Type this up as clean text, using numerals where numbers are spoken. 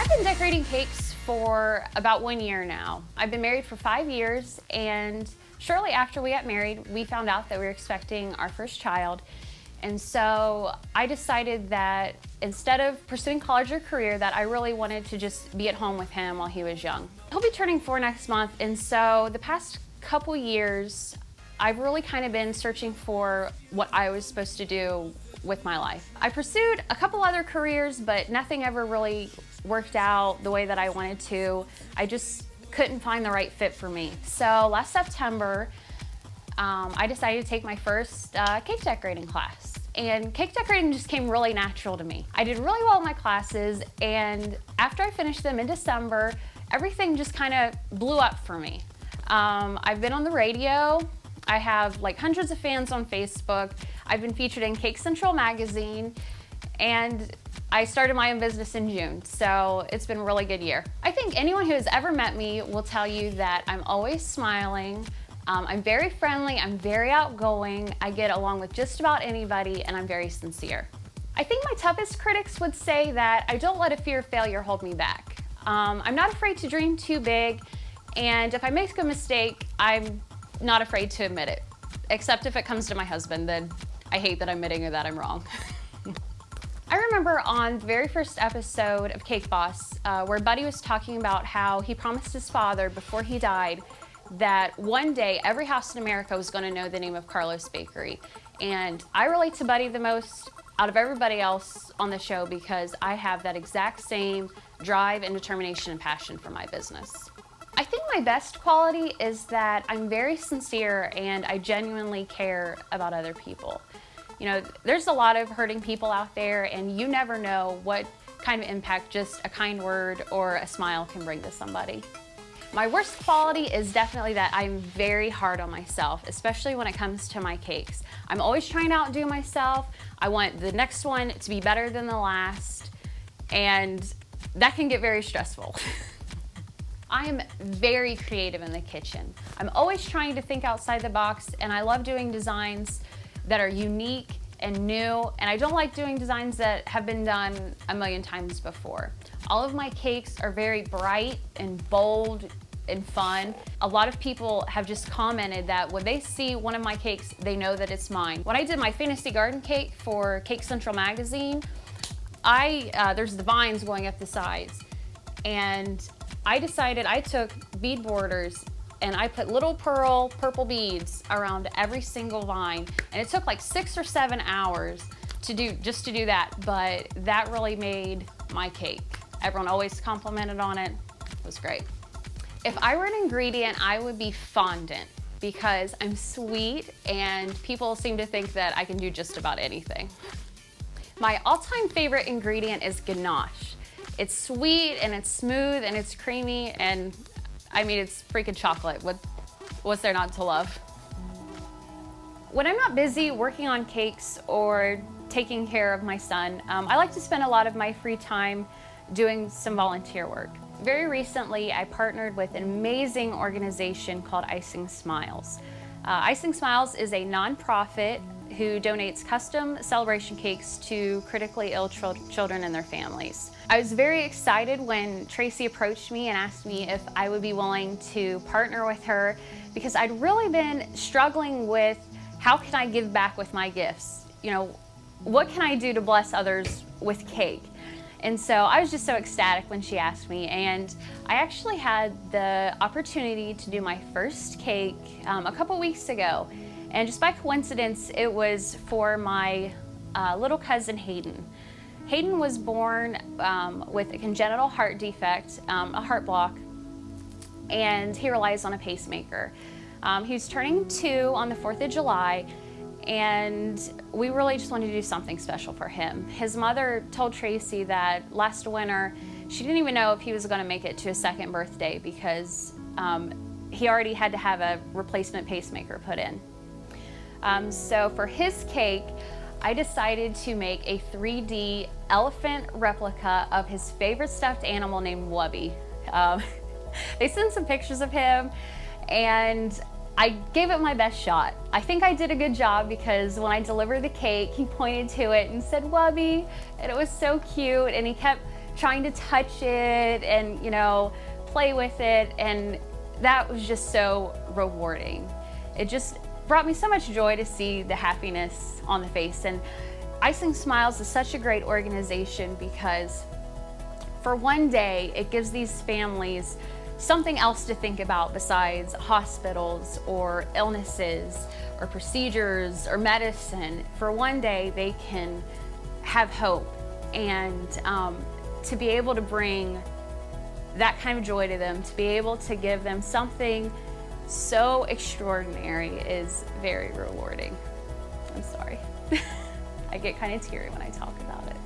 I've been decorating cakes for about 1 year now. I've been married for 5 years, and shortly after we got married, we found out that we were expecting our first child. And so I decided that instead of pursuing college or career, that I really wanted to just be at home with him while he was young. He'll be turning 4 next month, and so the past couple years, I've really kind of been searching for what I was supposed to do with my life. I pursued a couple other careers, but nothing ever really worked out the way that I wanted to. I just couldn't find the right fit for me. So last September, I decided to take my first cake decorating class. And cake decorating just came really natural to me. I did really well in my classes, and after I finished them in December, everything just kind of blew up for me. I've been on the radio. I have like hundreds of fans on Facebook. I've been featured in Cake Central magazine, and I started my own business in June, so it's been a really good year. I think anyone who has ever met me will tell you that I'm always smiling. I'm very friendly, I'm very outgoing, I get along with just about anybody, and I'm very sincere. I think my toughest critics would say that I don't let a fear of failure hold me back. I'm not afraid to dream too big, and if I make a mistake, I'm not afraid to admit it. Except if it comes to my husband, then I hate that I'm admitting that I'm wrong. I remember on the very first episode of Cake Boss, where Buddy was talking about how he promised his father before he died that one day every house in America was going to know the name of Carlos Bakery. And I relate to Buddy the most out of everybody else on the show because I have that exact same drive and determination and passion for my business. I think my best quality is that I'm very sincere and I genuinely care about other people. You know, there's a lot of hurting people out there, and you never know what kind of impact just a kind word or a smile can bring to somebody. My worst quality is definitely that I'm very hard on myself, especially when it comes to my cakes. I'm always trying to outdo myself. I want the next one to be better than the last, and that can get very stressful. I am very creative in the kitchen. I'm always trying to think outside the box, and I love doing designs that are unique and new, and I don't like doing designs that have been done a million times before. All of my cakes are very bright and bold and fun. A lot of people have just commented that when they see one of my cakes, they know that it's mine. When I did my fantasy garden cake for Cake Central magazine, there's the vines going up the sides, and I decided I took bead borders and I put little purple beads around every single vine, and it took like 6 or 7 hours to do that, but that really made my cake. Everyone always complimented on it. It was great. If I were an ingredient, I would be fondant because I'm sweet and people seem to think that I can do just about anything. My all-time favorite ingredient is ganache. It's sweet and it's smooth and it's creamy, and I mean, it's freaking chocolate. What's there not to love? When I'm not busy working on cakes or taking care of my son, I like to spend a lot of my free time doing some volunteer work. Very recently, I partnered with an amazing organization called Icing Smiles. Icing Smiles is a nonprofit who donates custom celebration cakes to critically ill children and their families. I was very excited when Tracy approached me and asked me if I would be willing to partner with her because I'd really been struggling with how can I give back with my gifts? You know, what can I do to bless others with cake? And so I was just so ecstatic when she asked me, and I actually had the opportunity to do my first cake a couple weeks ago. And just by coincidence, it was for my little cousin Hayden. Hayden was born with a congenital heart defect, a heart block, and he relies on a pacemaker. He was turning 2 on the 4th of July, and we really just wanted to do something special for him. His mother told Tracy that last winter, she didn't even know if he was going to make it to his 2nd birthday because he already had to have a replacement pacemaker put in. So for his cake, I decided to make a 3D elephant replica of his favorite stuffed animal named Wubby. They sent some pictures of him, and I gave it my best shot. I think I did a good job because when I delivered the cake, he pointed to it and said, "Wubby," and it was so cute, and he kept trying to touch it and, you know, play with it. And that was just so rewarding. It just brought me so much joy to see the happiness on the face. And Icing Smiles is such a great organization because for one day, it gives these families something else to think about besides hospitals or illnesses or procedures or medicine. For one day, they can have hope, and to be able to bring that kind of joy to them, to be able to give them something so extraordinary is very rewarding. I'm sorry. I get kind of teary when I talk about it.